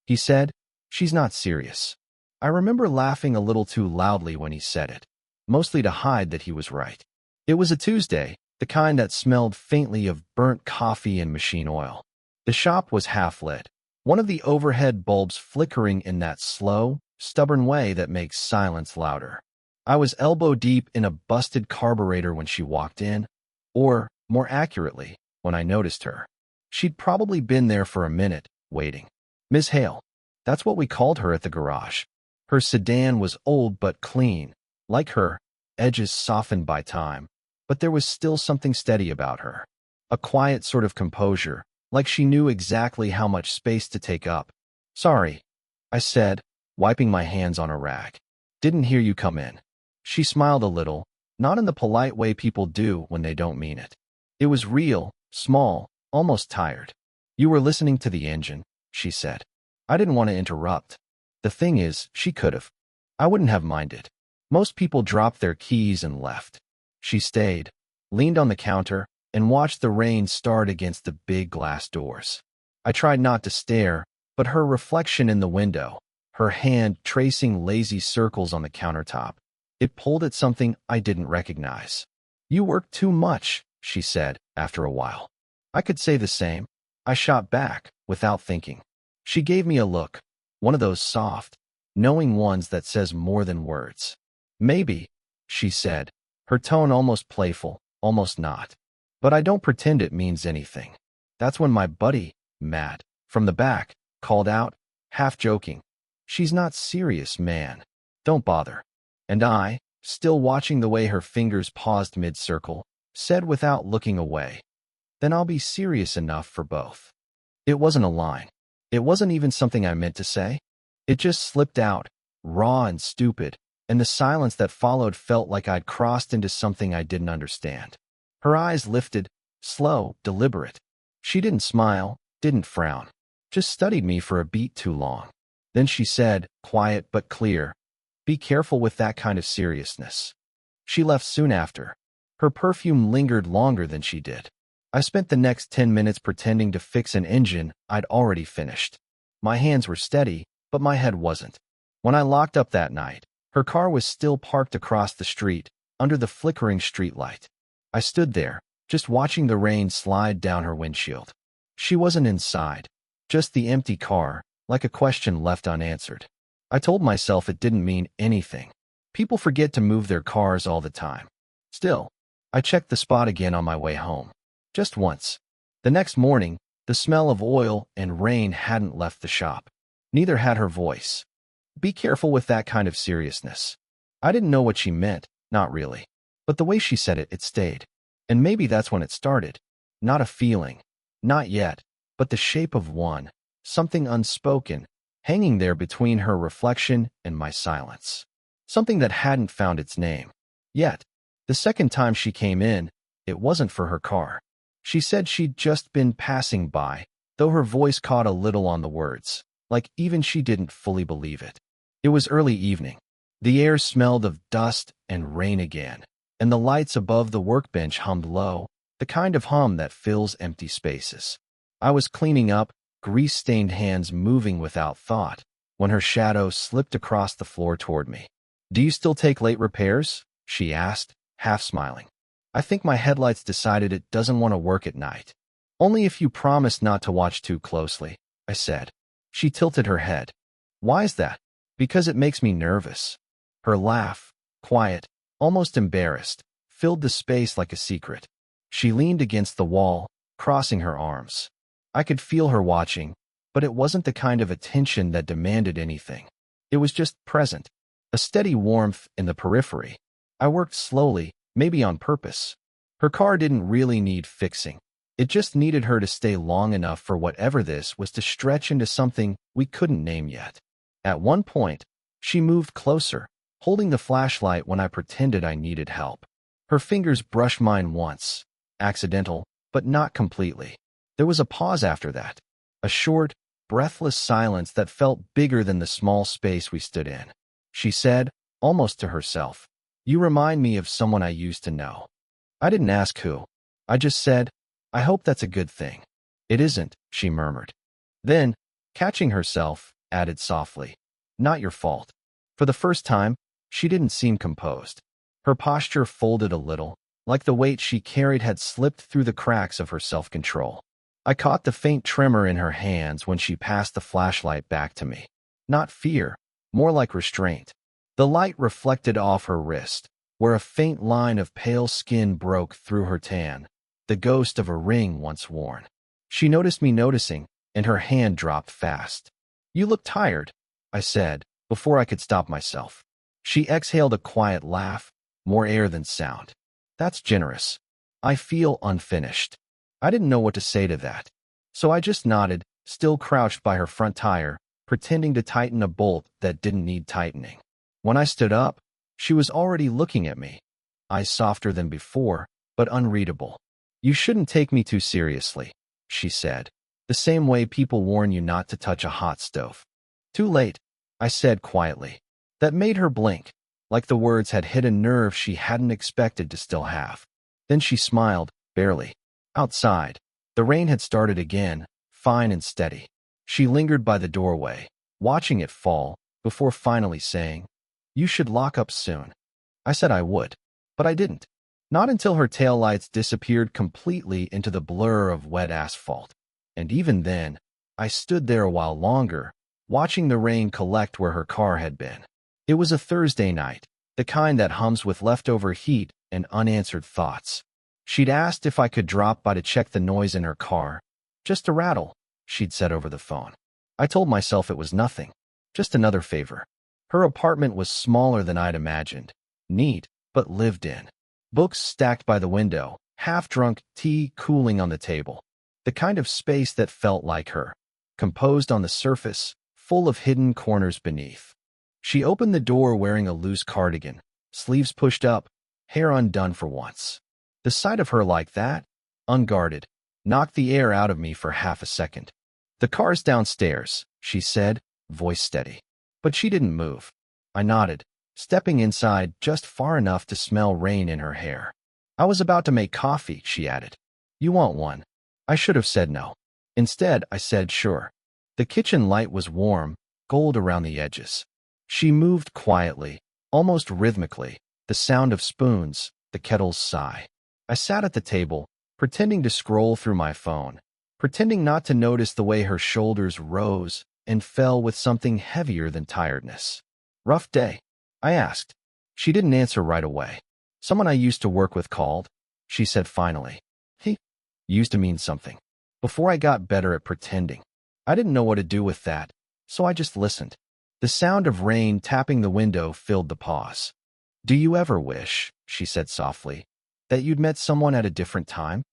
He said, "She's not serious." I remember laughing a little too loudly when he said it, mostly to hide that he was right. It was a Tuesday, the kind that smelled faintly of burnt coffee and machine oil. The shop was half lit, one of the overhead bulbs flickering in that slow, stubborn way that makes silence louder. I was elbow deep in a busted carburetor when she walked in, or, more accurately, when I noticed her. She'd probably been there for a minute, waiting. Miss Hale. That's what we called her at the garage. Her sedan was old but clean, like her, edges softened by time, but there was still something steady about her. A quiet sort of composure, like she knew exactly how much space to take up. "Sorry," I said, wiping my hands on a rag. "Didn't hear you come in." She smiled a little, not in the polite way people do when they don't mean it. It was real, small, almost tired. "You were listening to the engine," she said. I didn't want to interrupt. The thing is, she could have. I wouldn't have minded. Most people dropped their keys and left. She stayed, leaned on the counter, and watched the rain start against the big glass doors. I tried not to stare, but her reflection in the window, her hand tracing lazy circles on the countertop, it pulled at something I didn't recognize. "You work too much," she said, after a while. I could say the same. I shot back, without thinking. She gave me a look, one of those soft, knowing ones that says more than words. "Maybe," she said, her tone almost playful, almost not. "But I don't pretend it means anything." That's when my buddy, Matt, from the back, called out, half joking, "She's not serious, man. Don't bother." And I, still watching the way her fingers paused mid-circle, said without looking away, "Then I'll be serious enough for both." It wasn't a line. It wasn't even something I meant to say. It just slipped out, raw and stupid, and the silence that followed felt like I'd crossed into something I didn't understand. Her eyes lifted, slow, deliberate. She didn't smile, didn't frown, just studied me for a beat too long. Then she said, quiet but clear, "Be careful with that kind of seriousness." She left soon after. Her perfume lingered longer than she did. I spent the next 10 minutes pretending to fix an engine I'd already finished. My hands were steady, but my head wasn't. When I locked up that night, her car was still parked across the street, under the flickering streetlight. I stood there, just watching the rain slide down her windshield. She wasn't inside, just the empty car, like a question left unanswered. I told myself it didn't mean anything. People forget to move their cars all the time. Still, I checked the spot again on my way home. Just once. The next morning, the smell of oil and rain hadn't left the shop. Neither had her voice. "Be careful with that kind of seriousness." I didn't know what she meant, not really. But the way she said it, it stayed. And maybe that's when it started. Not a feeling. Not yet. But the shape of one. Something unspoken, hanging there between her reflection and my silence. Something that hadn't found its name. Yet. The second time she came in, it wasn't for her car. She said she'd just been passing by, though her voice caught a little on the words, like even she didn't fully believe it. It was early evening. The air smelled of dust and rain again, and the lights above the workbench hummed low, the kind of hum that fills empty spaces. I was cleaning up, grease-stained hands moving without thought, when her shadow slipped across the floor toward me. "Do you still take late repairs?" she asked, half smiling. "I think my headlights decided it doesn't want to work at night." "Only if you promise not to watch too closely," I said. She tilted her head. "Why is that?" "Because it makes me nervous." Her laugh, quiet, almost embarrassed, filled the space like a secret. She leaned against the wall, crossing her arms. I could feel her watching, but it wasn't the kind of attention that demanded anything. It was just present, a steady warmth in the periphery. I worked slowly, maybe on purpose. Her car didn't really need fixing. It just needed her to stay long enough for whatever this was to stretch into something we couldn't name yet. At one point, she moved closer, holding the flashlight when I pretended I needed help. Her fingers brushed mine once, accidental, but not completely. There was a pause after that, a short, breathless silence that felt bigger than the small space we stood in. She said, almost to herself, "You remind me of someone I used to know." I didn't ask who. I just said, "I hope that's a good thing." "It isn't," she murmured. Then, Catching herself, added softly, "Not your fault." For the first time, she didn't seem composed. Her posture folded a little, like the weight she carried had slipped through the cracks of her self-control. I caught the faint tremor in her hands when she passed the flashlight back to me. Not fear, more like restraint. The light reflected off her wrist, where a faint line of pale skin broke through her tan, the ghost of a ring once worn. She noticed me noticing, and her hand dropped fast. "You look tired," I said, before I could stop myself. She exhaled a quiet laugh, more air than sound. "That's generous. I feel unfinished." I didn't know what to say to that, so I just nodded, still crouched by her front tire, pretending to tighten a bolt that didn't need tightening. When I stood up, she was already looking at me, eyes softer than before, but unreadable. "You shouldn't take me too seriously," she said, "the same way people warn you not to touch a hot stove." "Too late," I said quietly. That made her blink, like the words had hit a nerve she hadn't expected to still have. Then she smiled, barely. Outside, the rain had started again, fine and steady. She lingered by the doorway, watching it fall, before finally saying, "You should lock up soon." I said I would, but I didn't. Not until her taillights disappeared completely into the blur of wet asphalt. And even then, I stood there a while longer, watching the rain collect where her car had been. It was a Thursday night, the kind that hums with leftover heat and unanswered thoughts. She'd asked if I could drop by to check the noise in her car. "Just a rattle," she'd said over the phone. I told myself it was nothing, just another favor. Her apartment was smaller than I'd imagined, neat, but lived in. Books stacked by the window, half-drunk tea cooling on the table. The kind of space that felt like her, composed on the surface, full of hidden corners beneath. She opened the door wearing a loose cardigan, sleeves pushed up, hair undone for once. The sight of her like that, unguarded, knocked the air out of me for half a second. "The car's downstairs," she said, voice steady. But she didn't move. I nodded, stepping inside just far enough to smell rain in her hair. "I was about to make coffee," she added. "You want one?" I should have said no. Instead, I said sure. The kitchen light was warm, gold around the edges. She moved quietly, almost rhythmically, the sound of spoons, the kettle's sigh. I sat at the table, pretending to scroll through my phone, pretending not to notice the way her shoulders rose and fell with something heavier than tiredness. "Rough day?" I asked. She didn't answer right away. "Someone I used to work with called," she said finally. "He used to mean something. Before I got better at pretending. I didn't know what to do with that, so I just listened." The sound of rain tapping the window filled the pause. "Do you ever wish," she said softly, "that you'd met someone at a different time?"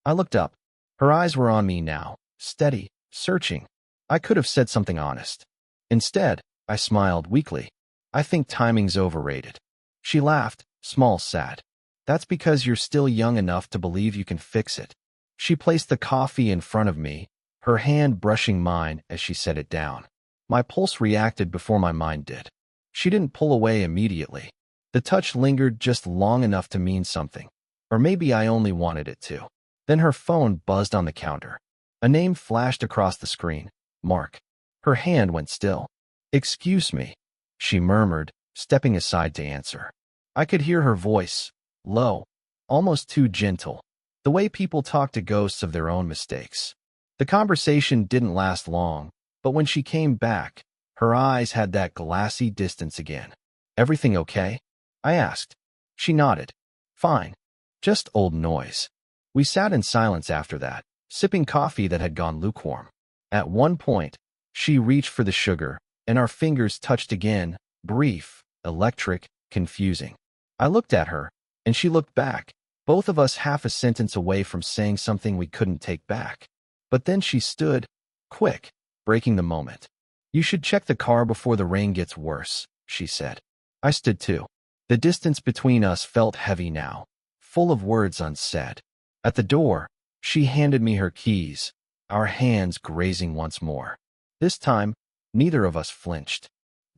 I looked up. Her eyes were on me now, steady, searching. I could have said something honest. Instead, I smiled weakly. "I think timing's overrated." She laughed, small, sad. "That's because you're still young enough to believe you can fix it." She placed the coffee in front of me, her hand brushing mine as she set it down. My pulse reacted before my mind did. She didn't pull away immediately. The touch lingered just long enough to mean something. Or maybe I only wanted it to. Then her phone buzzed on the counter. A name flashed across the screen. Mark. Her hand went still. "Excuse me," she murmured, stepping aside to answer. I could hear her voice, low, almost too gentle, the way people talk to ghosts of their own mistakes. The conversation didn't last long, but when she came back, her eyes had that glassy distance again. "Everything okay?" I asked. She nodded. "Fine. Just old noise." We sat in silence after that, sipping coffee that had gone lukewarm. At one point, she reached for the sugar, and our fingers touched again, brief, electric, confusing. I looked at her, and she looked back, both of us half a sentence away from saying something we couldn't take back. But then she stood, quick, breaking the moment. "You should check the car before the rain gets worse," she said. I stood too. The distance between us felt heavy now, full of words unsaid. At the door, she handed me her keys, our hands grazing once more. This time, neither of us flinched.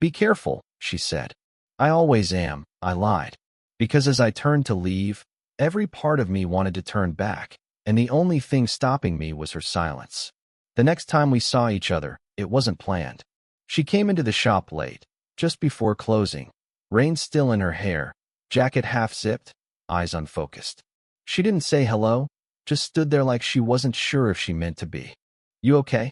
"Be careful," she said. "I always am," I lied. Because as I turned to leave, every part of me wanted to turn back, and the only thing stopping me was her silence. The next time we saw each other, it it wasn't planned. She came into the shop late, just before closing, rain still in her hair, jacket half-zipped, eyes unfocused. She didn't say hello, just stood there like she wasn't sure if she meant to be. "You okay?"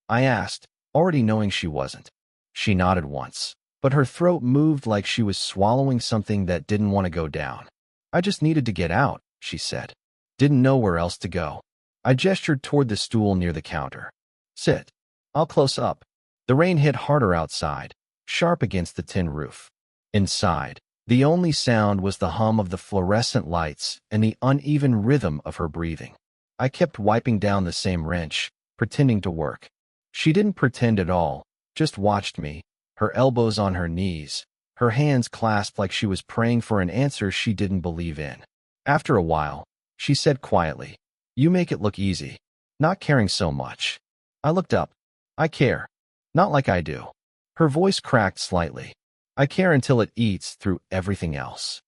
I asked, already knowing she wasn't. She nodded once, but her throat moved like she was swallowing something that didn't want to go down. "I just needed to get out," she said. "Didn't know where else to go." I gestured toward the stool near the counter. "Sit. I'll close up." The rain hit harder outside, sharp against the tin roof. Inside, the only sound was the hum of the fluorescent lights and the uneven rhythm of her breathing. I kept wiping down the same wrench, pretending to work. She didn't pretend at all, just watched me, her elbows on her knees, her hands clasped like she was praying for an answer she didn't believe in. After a while, she said quietly, "You make it look easy, not caring so much." I looked up. "I care. Not like I do." Her voice cracked slightly. "I care until it eats through everything else."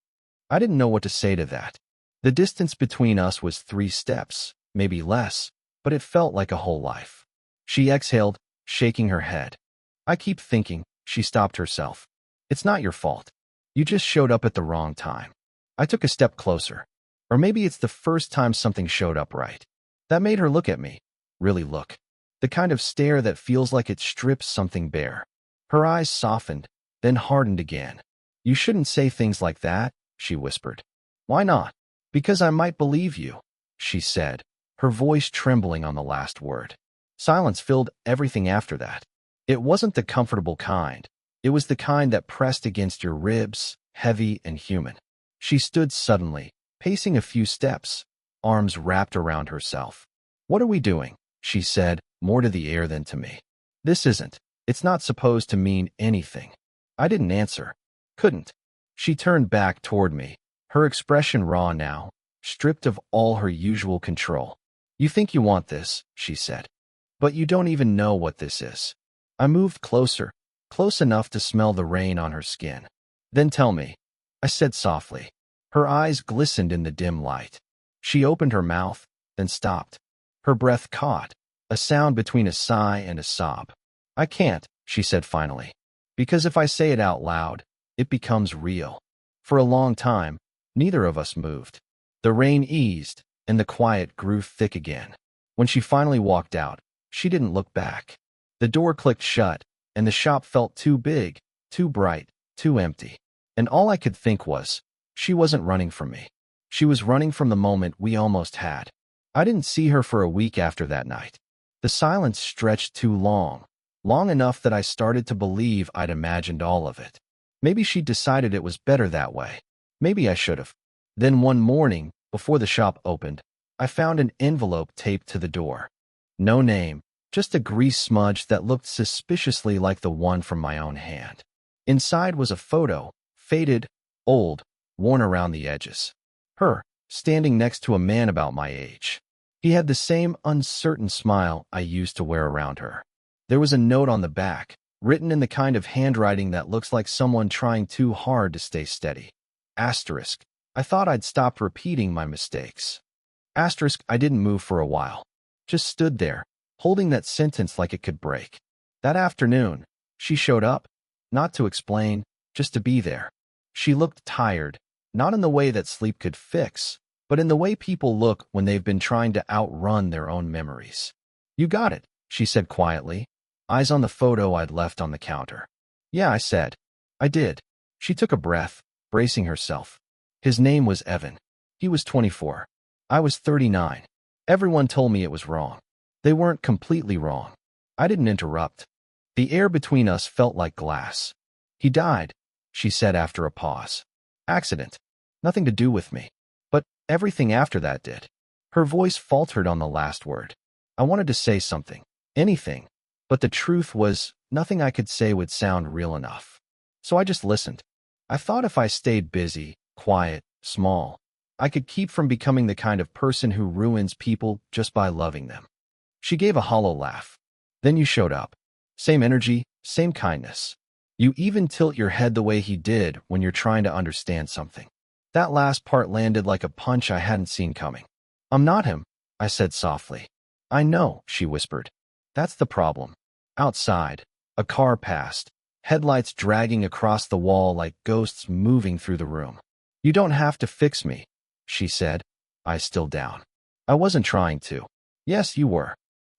I didn't know what to say to that. The distance between us was 3 steps, maybe less, but it felt like a whole life. She exhaled, shaking her head. "I keep thinking," she stopped herself. "It's not your fault. You just showed up at the wrong time." I took a step closer. Or maybe it's the first time something showed up right. That made her look at me. Really look. The kind of stare that feels like it strips something bare. Her eyes softened, then hardened again. "You shouldn't say things like that," she whispered. "Why not?" "Because I might believe you," she said, her voice trembling on the last word. Silence filled everything after that. It wasn't the comfortable kind. It was the kind that pressed against your ribs, heavy and human. She stood suddenly, pacing a few steps, arms wrapped around herself. "What are we doing?" she said, more to the air than to me. "This isn't. It's not supposed to mean anything." I didn't answer. Couldn't. She turned back toward me, her expression raw now, stripped of all her usual control. "You think you want this," she said. "But you don't even know what this is." I moved closer, close enough to smell the rain on her skin. "Then tell me," I said softly. Her eyes glistened in the dim light. She opened her mouth, then stopped. Her breath caught, a sound between a sigh and a sob. "I can't," she said finally. "Because if I say it out loud, it becomes real." For a long time, neither of us moved. The rain eased, and the quiet grew thick again. When she finally walked out, she didn't look back. The door clicked shut, and the shop felt too big, too bright, too empty. And all I could think was, she wasn't running from me. She was running from the moment we almost had. I didn't see her for a week after that night. The silence stretched too long, long enough that I started to believe I'd imagined all of it. Maybe she decided it was better that way. Maybe I should have. Then one morning, before the shop opened, I found an envelope taped to the door. No name, just a grease smudge that looked suspiciously like the one from my own hand. Inside was a photo, faded, old, worn around the edges. Her, standing next to a man about my age. He had the same uncertain smile I used to wear around her. There was a note on the back, written in the kind of handwriting that looks like someone trying too hard to stay steady. Asterisk. I thought I'd stopped repeating my mistakes. Asterisk. I didn't move for a while. Just stood there, holding that sentence like it could break. That afternoon, she showed up, not to explain, just to be there. She looked tired, not in the way that sleep could fix, but in the way people look when they've been trying to outrun their own memories. "You got it," she said quietly, eyes on the photo I'd left on the counter. "Yeah," I said. "I did." She took a breath, bracing herself. His name was Evan. He was 24. I was 39. Everyone told me it was wrong. They weren't completely wrong. I didn't interrupt. The air between us felt like glass. "He died," she said after a pause. "Accident. Nothing to do with me. But everything after that did." Her voice faltered on the last word. I wanted to say something, anything, but the truth was, nothing I could say would sound real enough. So I just listened. I thought if I stayed busy, quiet, small, I could keep from becoming the kind of person who ruins people just by loving them. She gave a hollow laugh. "Then you showed up. Same energy, same kindness. You even tilt your head the way he did when you're trying to understand something." That last part landed like a punch I hadn't seen coming. "I'm not him," I said softly. "I know," she whispered. "That's the problem. Outside, a car passed, headlights dragging across the wall like ghosts moving through the room. "You don't have to fix me," she said, eyes still down. "I wasn't trying to." "Yes, you were.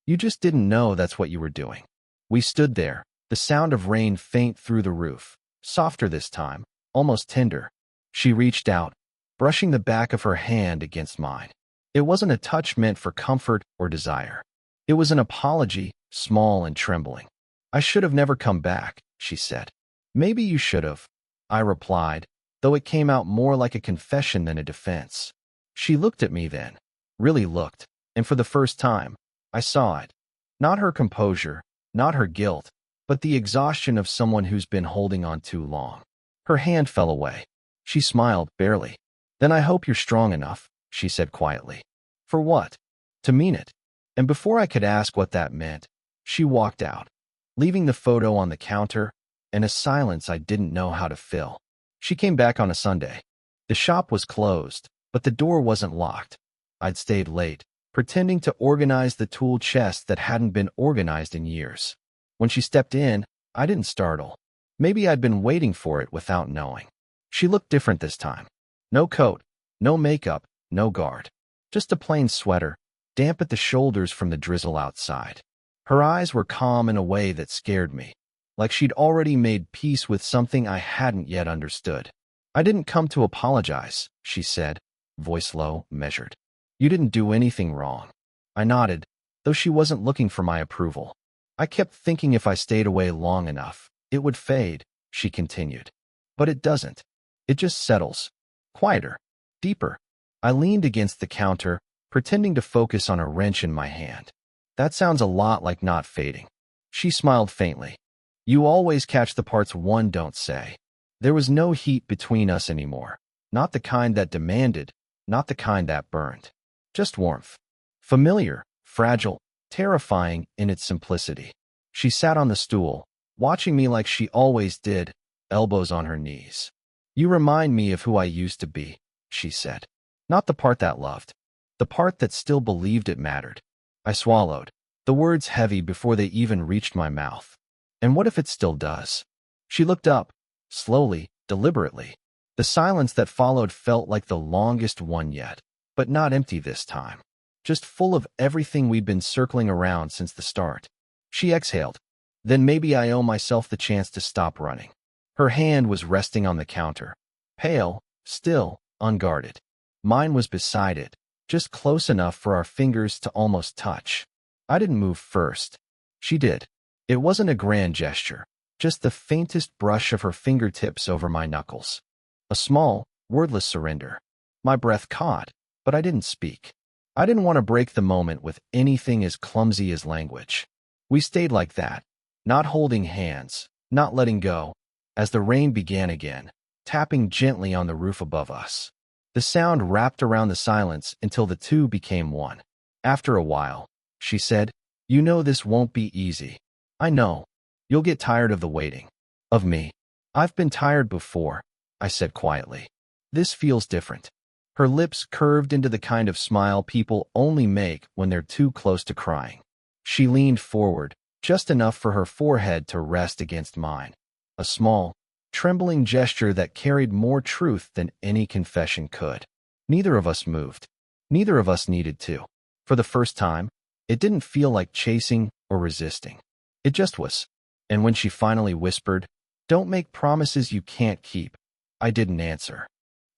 You just didn't know that's what you were doing." We stood there, the sound of rain faint through the roof, softer this time, almost tender. She reached out, brushing the back of her hand against mine. It wasn't a touch meant for comfort or desire. It was an apology, small and trembling. "I should have never come back," she said. "Maybe you should have," I replied, though it came out more like a confession than a defense. She looked at me then, really looked, and for the first time, I saw it. Not her composure, not her guilt, but the exhaustion of someone who's been holding on too long. Her hand fell away. She smiled, barely. "Then I hope you're strong enough," she said quietly. "For what?" "To mean it." And before I could ask what that meant, she walked out, leaving the photo on the counter and a silence I didn't know how to fill. She came back on a Sunday. The shop was closed, but the door wasn't locked. I'd stayed late, pretending to organize the tool chest that hadn't been organized in years. When she stepped in, I didn't startle. Maybe I'd been waiting for it without knowing. She looked different this time. No coat, no makeup, no guard. Just a plain sweater, damp at the shoulders from the drizzle outside. Her eyes were calm in a way that scared me, like she'd already made peace with something I hadn't yet understood. "I didn't come to apologize," she said, voice low, measured. "You didn't do anything wrong." I nodded, though she wasn't looking for my approval. "I kept thinking if I stayed away long enough, it would fade," she continued. "But it doesn't. It just settles. Quieter. Deeper." I leaned against the counter, pretending to focus on a wrench in my hand. "That sounds a lot like not fading." She smiled faintly. "You always catch the parts one don't say." There was no heat between us anymore. Not the kind that demanded, not the kind that burned. Just warmth. Familiar, fragile, terrifying in its simplicity. She sat on the stool, watching me like she always did, elbows on her knees. "You remind me of who I used to be," she said. "Not the part that loved. The part that still believed it mattered." I swallowed, the words heavy before they even reached my mouth. "And what if it still does?" She looked up, slowly, deliberately. The silence that followed felt like the longest one yet, but not empty this time. Just full of everything we'd been circling around since the start. She exhaled. "Then maybe I owe myself the chance to stop running." Her hand was resting on the counter, pale, still, unguarded. Mine was beside it, just close enough for our fingers to almost touch. I didn't move first. She did. It wasn't a grand gesture, just the faintest brush of her fingertips over my knuckles. A small, wordless surrender. My breath caught, but I didn't speak. I didn't want to break the moment with anything as clumsy as language. We stayed like that, not holding hands, not letting go, as the rain began again, tapping gently on the roof above us. The sound wrapped around the silence until the two became one. After a while, she said, "You know this won't be easy. I know. You'll get tired of the waiting. Of me. I've been tired before," I said quietly. "This feels different." Her lips curved into the kind of smile people only make when they're too close to crying. She leaned forward, just enough for her forehead to rest against mine. A small, trembling gesture that carried more truth than any confession could. Neither of us moved. Neither of us needed to. For the first time, it didn't feel like chasing or resisting. It just was. And when she finally whispered, "Don't make promises you can't keep," I didn't answer.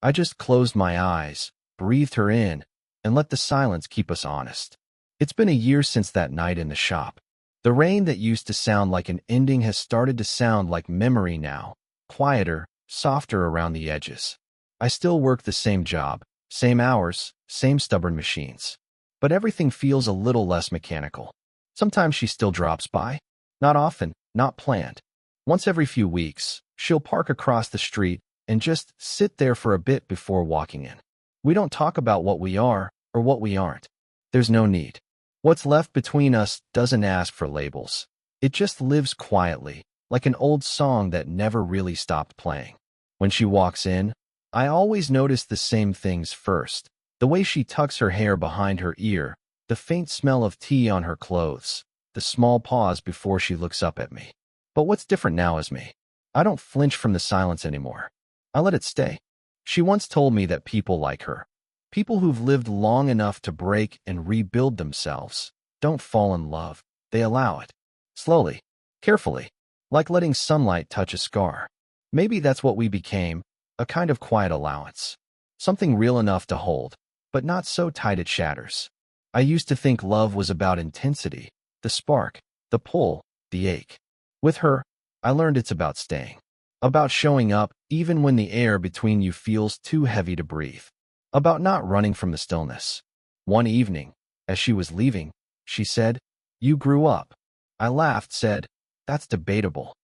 I just closed my eyes, breathed her in, and let the silence keep us honest. It's been a year since that night in the shop. The rain that used to sound like an ending has started to sound like memory now, quieter, softer around the edges. I still work the same job, same hours, same stubborn machines. But everything feels a little less mechanical. Sometimes she still drops by. Not often, not planned. Once every few weeks, she'll park across the street and just sit there for a bit before walking in. We don't talk about what we are or what we aren't. There's no need. What's left between us doesn't ask for labels. It just lives quietly, like an old song that never really stopped playing. When she walks in, I always notice the same things first. The way she tucks her hair behind her ear, the faint smell of tea on her clothes, the small pause before she looks up at me. But what's different now is me. I don't flinch from the silence anymore. I let it stay. She once told me that people like her, people who've lived long enough to break and rebuild themselves, don't fall in love. They allow it. Slowly, carefully, like letting sunlight touch a scar. Maybe that's what we became, a kind of quiet allowance. Something real enough to hold, but not so tight it shatters. I used to think love was about intensity, the spark, the pull, the ache. With her, I learned it's about staying. About showing up even when the air between you feels too heavy to breathe. About not running from the stillness. One evening, as she was leaving, she said, "You grew up." I laughed, said, "That's debatable."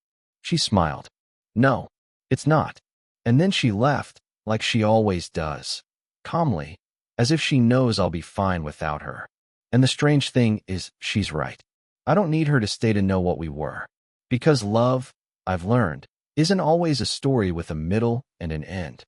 She smiled. "No, it's not." And then she left, like she always does. Calmly, as if she knows I'll be fine without her. And the strange thing is, she's right. I don't need her to stay to know what we were. Because love, I've learned, isn't always a story with a middle and an end.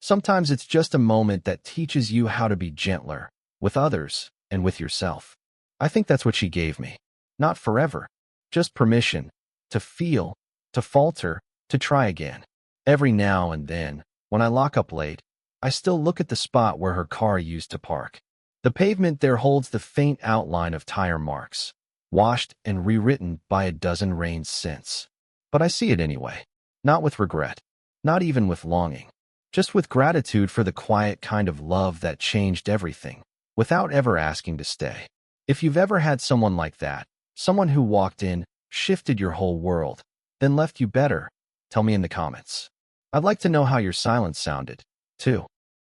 Sometimes it's just a moment that teaches you how to be gentler, with others and with yourself. I think that's what she gave me. Not forever, just permission, to feel, to falter, to try again. Every now and then, when I lock up late, I still look at the spot where her car used to park. The pavement there holds the faint outline of tire marks, washed and rewritten by a dozen rains since. But I see it anyway. Not with regret, not even with longing, just with gratitude for the quiet kind of love that changed everything, without ever asking to stay. If you've ever had someone like that, someone who walked in, shifted your whole world, then left you better, tell me in the comments. I'd like to know how your silence sounded, too.